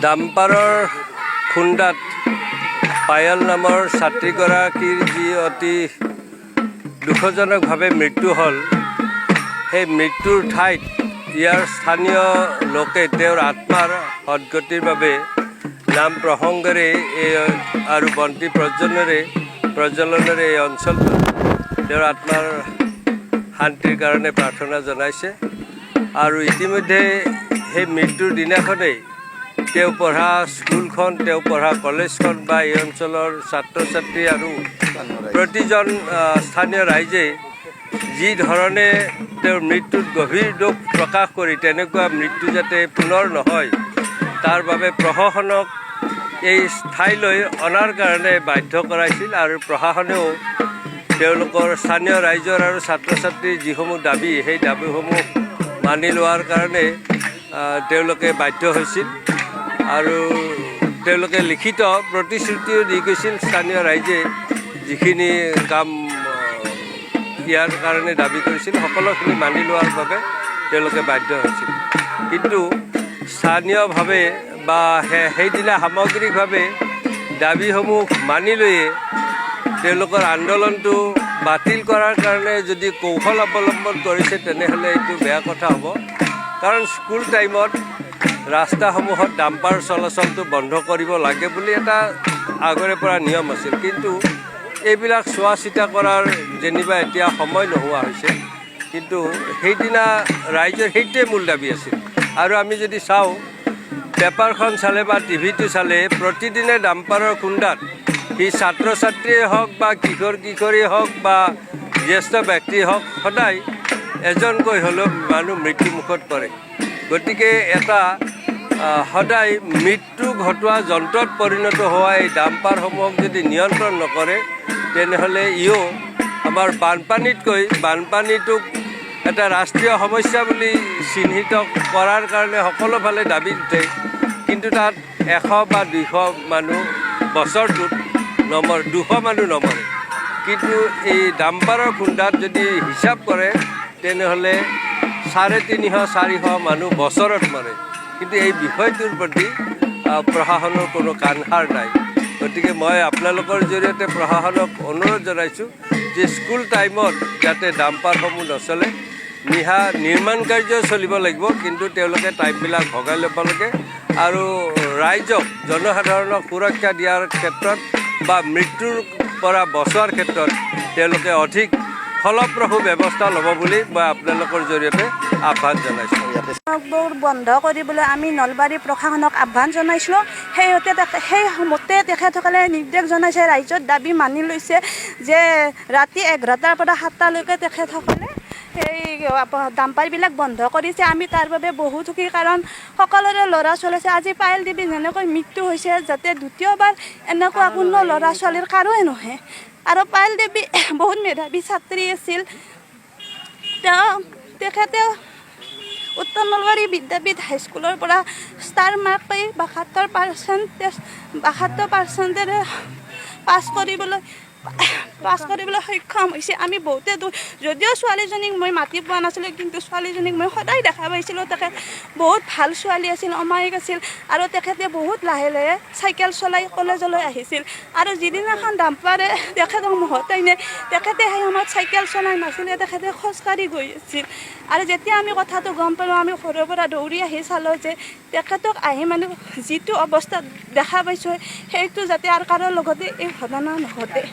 ডাম্পাৰৰ খুন্দাত পায়েল নামৰ ছাত্ৰীগৰাকীৰ যি অতি দুখজনকভাৱে মৃত্যু হ'ল, সেই মৃত্যুৰ ঠাইত ইয়াৰ স্থানীয় লোকে তেওঁৰ আত্মাৰ সদগতিৰ বাবে নাম প্ৰসংগেৰে আৰু বন্তি প্ৰজ্বলনেৰে এই অঞ্চলটোত তেওঁৰ আত্মাৰ শান্তিৰ কাৰণে প্ৰাৰ্থনা জনাইছে। আৰু ইতিমধ্যে সেই মৃত্যুৰ দিনাখনেই তেওঁ পঢ়া স্কুলখন, তেওঁ পঢ়া কলেজখন বা এই অঞ্চলৰ ছাত্ৰ ছাত্ৰী আৰু প্ৰতিজন স্থানীয় ৰাইজে যি ধৰণে তেওঁৰ মৃত্যুত গভীৰ দুখ প্ৰকাশ কৰি তেনেকুৱা মৃত্যু যাতে পুনৰ নহয় তাৰ বাবে প্ৰশাসনক এই ঠাইলৈ অনাৰ কাৰণে বাধ্য কৰাইছিল। আৰু প্ৰশাসনেও তেওঁলোকৰ স্থানীয় ৰাইজৰ আৰু ছাত্ৰ ছাত্ৰীৰ যিসমূহ দাবী, সেই দাবীসমূহ মানি লোৱাৰ কাৰণে তেওঁলোকে বাধ্য হৈছিল। আৰু তেওঁলোকে লিখিত প্ৰতিশ্ৰুতিও দি গৈছিল, স্থানীয় ৰাইজে যিখিনি কাম ইয়াৰ কাৰণে দাবী কৰিছিল সকলোখিনি মানি লোৱাৰ বাবে তেওঁলোকে বাধ্য হৈছিল। কিন্তু স্থানীয়ভাৱে বা সেইদিনা সামগ্ৰিকভাৱে দাবীসমূহ মানি লৈয়ে তেওঁলোকৰ আন্দোলনটো বাতিল কৰাৰ কাৰণে যদি কৌশল অৱলম্বন কৰিছে তেনেহ'লে এইটো বেয়া কথা হ'ব। কাৰণ স্কুল টাইমত ৰাস্তাসমূহত ডাম্পাৰ চলাচলটো বন্ধ কৰিব লাগে বুলি এটা আগৰে পৰা নিয়ম আছিল। কিন্তু এইবিলাক চোৱা চিতা কৰাৰ যেনিবা এতিয়া সময় নোহোৱা হৈছে। কিন্তু সেইদিনা ৰাইজৰ সেইটোৱে মূল দাবী আছিল। আৰু আমি যদি চাওঁ, পেপাৰখন চালে বা টিভিটো চালে প্ৰতিদিনে ডাম্পাৰৰ খুন্দাত সি ছাত্ৰ ছাত্ৰীয়ে হওক বা কিশোৰ কিশোৰীয়ে হওক বা জ্যেষ্ঠ ব্যক্তিয়ে হওক, সদায় এজনকৈ হ'লেও মানুহ মৃত্যুমুখত পৰে। গতিকে এটা সদায় মৃত্যু ঘটোৱা যন্ত্ৰত পৰিণত হোৱা এই ডাম্পাৰসমূহক যদি নিয়ন্ত্ৰণ নকৰে তেনেহ'লে ইও আমাৰ বানপানীটোক এটা ৰাষ্ট্ৰীয় সমস্যা বুলি চিহ্নিত কৰাৰ কাৰণে সকলোফালে দাবী উঠে। কিন্তু তাত 100 বা 200 মানুহ বছৰটোত নমৰে, 200 মানুহ নমৰে। কিন্তু এই ডাম্পাৰৰ খুন্দাত যদি হিচাপ কৰে তেনেহ'লে 350-400 মানুহ বছৰত মৰে। কিন্তু এই বিষয়টোৰ প্ৰতি প্ৰশাসনৰ কোনো কাণসাৰ নাই। গতিকে মই আপোনালোকৰ জৰিয়তে প্ৰশাসনক অনুৰোধ জনাইছোঁ যে স্কুল টাইমত যাতে ডাম্পাৰসমূহ নচলে, নিৰ্মাণ কাৰ্য চলিব লাগিব, কিন্তু তেওঁলোকে টাইমবিলাক ভগাই ল'ব লাগে। আৰু ৰাইজক, জনসাধাৰণক সুৰক্ষা দিয়াৰ ক্ষেত্ৰত বা মৃত্যুৰ পৰা বচোৱাৰ ক্ষেত্ৰত তেওঁলোকে অধিক ফলপ্ৰসূ ব্যৱস্থা ল'ব বুলি মই আপোনালোকৰ জৰিয়তে আহ্বান জনাইছোঁ। বন্ধ কৰিবলৈ আমি নলবাৰী প্ৰশাসনক আহ্বান জনাইছিলোঁ। সেইমতে তেখেতসকলে নিৰ্দেশ জনাইছে, ৰাইজৰ দাবী মানি লৈছে যে ৰাতি 11টাৰ পৰা 7টালৈকে তেখেতসকলে এই ডাম্পাৰবিলাক বন্ধ কৰিছে। আমি তাৰ বাবে বহুত সুখী, কাৰণ সকলোৰে ল'ৰা ছোৱালী আছে। আজি পায়েল দেৱী যেনেকৈ মৃত্যু হৈছে, যাতে দ্বিতীয়বাৰ এনেকুৱা কোনো ল'ৰা ছোৱালীৰ কাৰোৱে নহয়। আৰু পায়েল দেৱী বহুত মেধাৱী ছাত্ৰী আছিল। তেখেতে উত্তৰ নলবাৰী বিদ্যাপীঠ হাইস্কুলৰ পৰা ষ্টাৰ মাৰ্ক পাই 72% পাছ কৰিবলৈ সক্ষম হৈছে। আমি বহুতে যদিও ছোৱালীজনীক মই মাতি পোৱা নাছিলোঁ, কিন্তু ছোৱালীজনীক মই সদায় দেখা পাইছিলোঁ। তেখেত বহুত ভাল ছোৱালী আছিল, অমায়িক আছিল। আৰু তেখেতে বহুত লাহে লাহে চাইকেল চলাই কলেজলৈ আহিছিল। আৰু যিদিনাখন ডাম্পাৰে তেখেতক মহতাই নিয়ে, তেখেতে সেই সময়ত চাইকেল চলাই নাছিলে, তেখেতে খোজকাঢ়ি গৈ আছিল। আৰু যেতিয়া আমি কথাটো গম পালোঁ, আমি ঘৰৰ পৰা দৌৰি আহি চালোঁ যে তেখেতক আহি মানে যিটো অৱস্থাত দেখা পাইছোঁ, সেইটো যাতে আৰু কাৰো লগতে এই ঘটনা নঘটে।